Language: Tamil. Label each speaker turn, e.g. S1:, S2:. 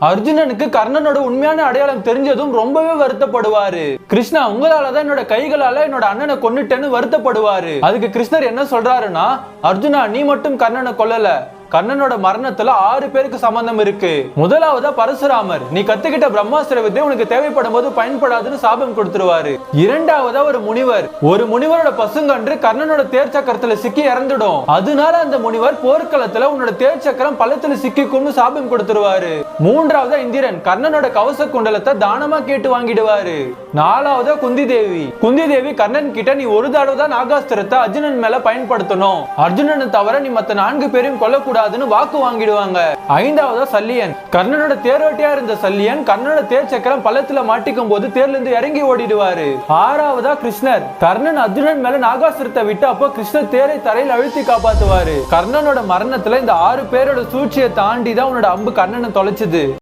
S1: அர்ஜுனனுக்கு கர்ணனோட உண்மையான அடையாளம் தெரிஞ்சதும் ரொம்பவே வருத்தப்படுவாரு. கிருஷ்ணா, உங்களாலதான் என்னோட கைகளால என்னோட அண்ணனை கொன்னுட்டேன்னு வருத்தப்படுவாரு. அதுக்கு கிருஷ்ணர் என்ன சொல்றாருன்னா, அர்ஜுனா, நீ மட்டும் கர்ணனை கொல்லல, கர்ணனோட மரணத்துல 6 பேருக்கு சம்பந்தம் இருக்கு. முதலாவதா பரசுராமர், நீ கத்துக்கிட்ட பிரம்மாஸ்திர வித்தை உனக்கு தேவைப்படும் போது பயன்படாதுன்னு சாபம் கொடுத்துருவாரு. இரண்டாவதா ஒரு முனிவரோட பசுங்கன்று கர்ணனோட தேர் சக்கரத்துல சிக்கி இறந்துடும். அதனால அந்த முனிவர் போர்க்களத்துல உன்னோட தேர் சக்கரம் பள்ளத்துல சிக்கிக்கும்னு சாபம் கொடுத்துருவாரு. மூன்றாவதா இந்திரன் கர்ணனோட கவச குண்டலத்தை தானமா கேட்டு வாங்கிடுவாரு. நாலாவதா குந்தி தேவி கர்ணன் கிட்ட நீ ஒரு தடவை தான் நாகாஸ்திரத்தை அர்ஜுனன் மேல பயன்படுத்தணும், அர்ஜுனனை தவிர நீ மத்த 4 பேரையும் கொல்லக்கூடாது வாக்கு வாங்கிடுவாங்க. ஐந்தாவதா சல்லியன், கர்ணனோட தேரோட்டியா இருந்த சல்லியன் கர்ணனோட தேர் சக்கரம் பள்ளத்துல மாட்டிக்கும் போது தேர்ல இருந்து இறங்கி ஓடிடுவாரு. ஆறாவதா கிருஷ்ணர், கர்ணன் அர்ஜுனன் மேல நாகாசுரத்தை விட்டு அப்போ கிருஷ்ணர் தேரை தரையில் அழுத்தி காப்பாத்துவாரு. கர்ணனோட மரணத்துல இந்த 6 பேரோட சூழ்ச்சியை தாண்டி தான் உன்னோட அம்பு கர்ணனை தொலைச்சுது.